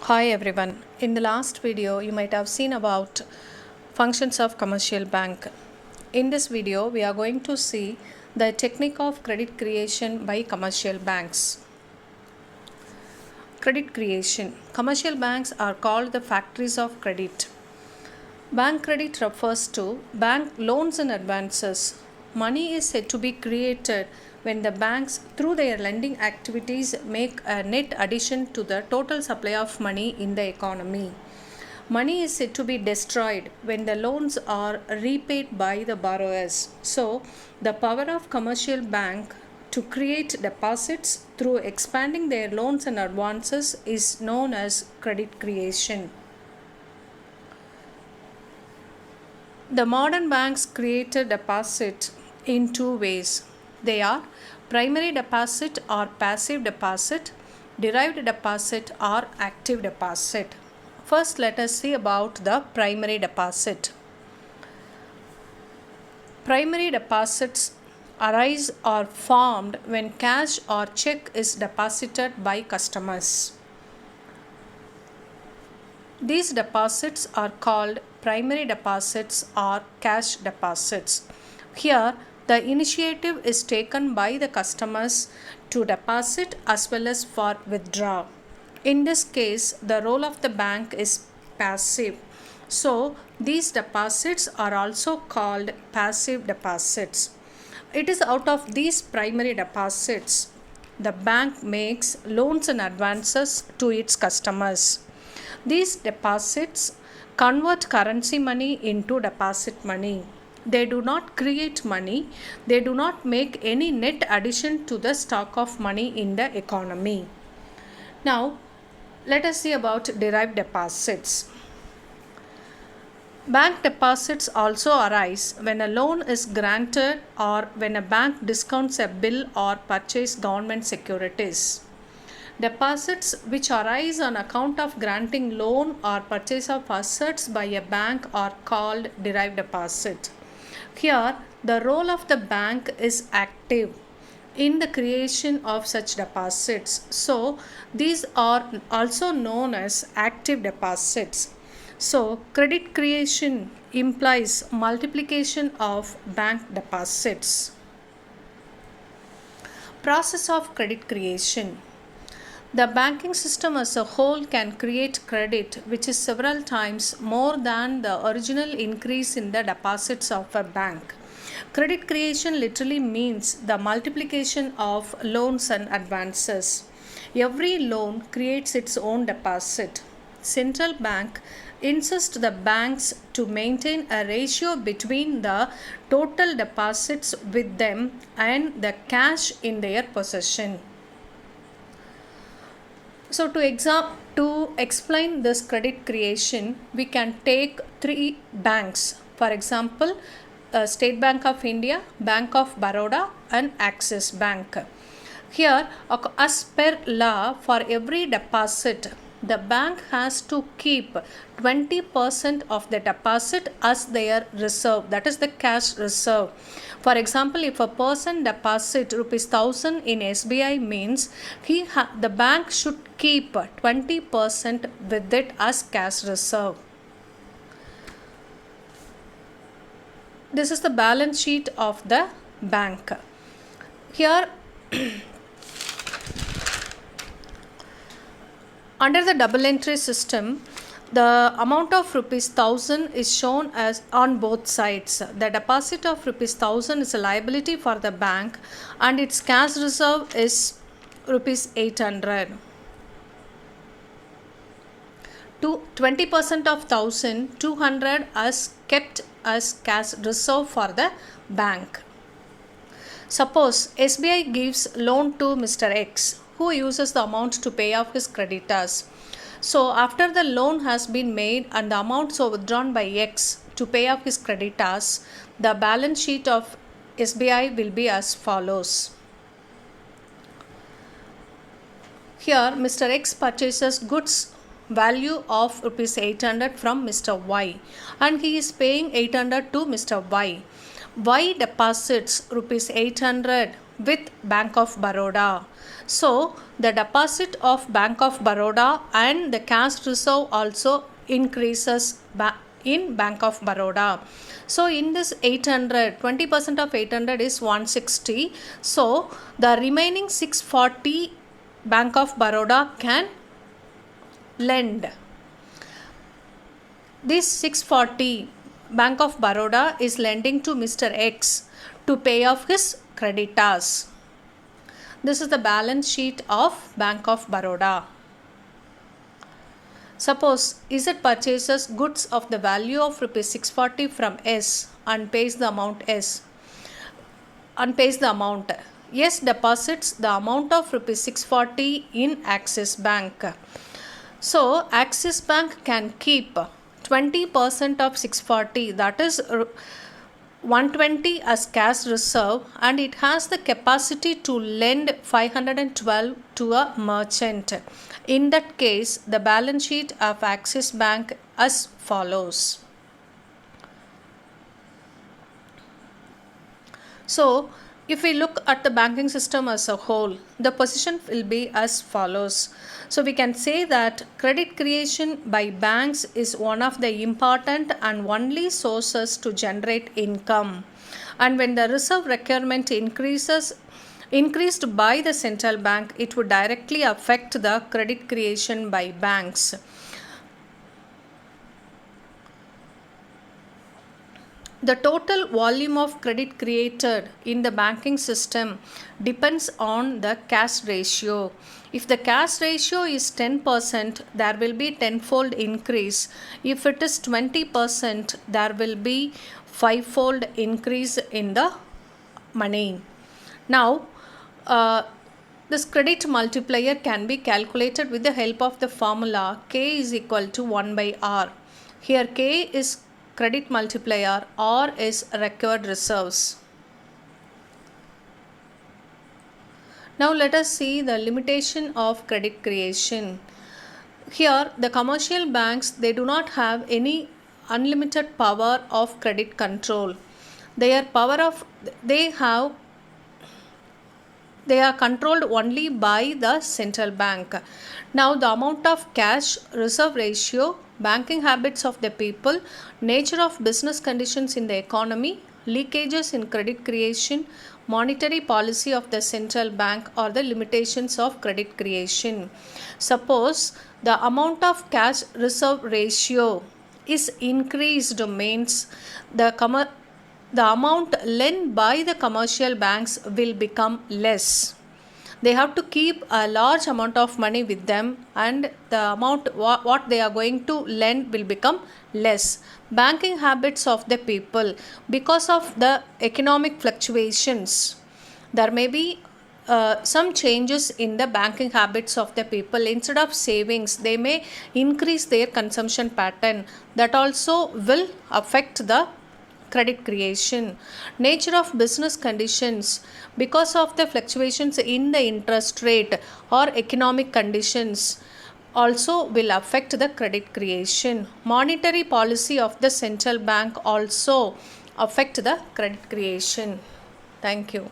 Hi everyone. In the last video you might have seen about functions of commercial bank. In this video we are going to see the technique of credit creation by commercial banks. Credit creation. Commercial banks are called the factories of credit. Bank credit refers to bank loans and advances. Money is said to be created when the banks, through their lending activities, make a net addition to the total supply of money in the economy. Money is said to be destroyed when the loans are repaid by the borrowers. So, the power of commercial bank to create deposits through expanding their loans and advances is known as credit creation. The modern banks created deposit in two ways. They are primary deposit or passive deposit, derived deposit or active deposit. First, let us see about the primary deposit. Primary deposits arise or formed when cash or check is deposited by customers. These deposits are called primary deposits or cash deposits. Here, the initiative is taken by the customers to deposit as well as for withdraw. In this case, the role of the bank is passive. So, these deposits are also called passive deposits. It is out of these primary deposits the bank makes loans and advances to its customers. These deposits convert currency money into deposit money. They do not create money. They do not make any net addition to the stock of money in the economy. Now, let us see about derived deposits. Bank deposits also arise when a loan is granted or when a bank discounts a bill or purchase government securities. Deposits which arise on account of granting loan or purchase of assets by a bank are called derived deposit. Here, the role of the bank is active in the creation of such deposits. So, these are also known as active deposits. So, credit creation implies multiplication of bank deposits. Process of credit creation. The banking system as a whole can create credit which is several times more than the original increase in the deposits of a bank. Credit creation literally means the multiplication of loans and advances. Every loan creates its own deposit. Central bank insists the banks to maintain a ratio between the total deposits with them and the cash in their possession. So to explain this credit creation, we can take three banks. For example, State Bank of India, Bank of Baroda and Axis Bank. Here, as per law, for every deposit, the bank has to keep 20% of the deposit as their reserve, that is the cash reserve. For example, if a person deposit rupees 1000 in SBI means the bank should keep 20% with it as cash reserve. This is the balance sheet of the bank. Here under the double entry system, the amount of rupees 1000 is shown as on both sides. The deposit of rupees 1000 is a liability for the bank and its cash reserve is rupees 800. 20% of 1000, 200 is kept as cash reserve for the bank. Suppose SBI gives loan to Mr. X, who uses the amount to pay off his creditors. So, after the loan has been made and the amounts are withdrawn by X to pay off his creditors, the balance sheet of SBI will be as follows. Here, Mr. X purchases goods value of rupees 800 from Mr. Y and he is paying 800 to Mr. Y. Y deposits rupees 800 with Bank of Baroda. So the deposit of Bank of Baroda and the cash reserve also increases in Bank of Baroda. So in this 800, 20% of 800 is 160. So the remaining 640 Bank of Baroda can lend. This 640 Bank of Baroda is lending to Mr. X to pay off his creditors. This is the balance sheet of Bank of Baroda. Suppose Z purchases goods of the value of rupees 640 from S and pays the amount S. S deposits the amount of rupees 640 in Axis Bank. So Axis Bank can keep 20% of 640, that is 120 as cash reserve, and it has the capacity to lend 512 to a merchant. In that case, the balance sheet of Axis Bank as follows. So if we look at the banking system as a whole, the position will be as follows. So we can say that credit creation by banks is one of the important and only sources to generate income. And when the reserve requirement increased by the central bank, it would directly affect the credit creation by banks. The total volume of credit created in the banking system depends on the cash ratio. If the cash ratio is 10%, there will be tenfold increase. If it is 20%, there will be fivefold increase in the money. Now, this credit multiplier can be calculated with the help of the formula K is equal to 1 by R. Here K is credit multiplier, R is required reserves. Now let us see the limitation of credit creation. Here the commercial banks, they do not have any unlimited power of credit control. They are controlled only by the central bank. Now the amount of cash reserve ratio, banking habits of the people, nature of business conditions in the economy, leakages in credit creation, monetary policy of the central bank are the limitations of credit creation. Suppose the amount of cash reserve ratio is increased, means the amount lent by the commercial banks will become less. They have to keep a large amount of money with them, and the amount what they are going to lend will become less. Banking habits of the people, because of the economic fluctuations, there may be some changes in the banking habits of the people. Instead of savings, they may increase their consumption pattern. That also will affect the credit creation. Nature of business conditions, because of the fluctuations in the interest rate or economic conditions, also will affect the credit creation. Monetary policy of the central bank also affect the credit creation. Thank you.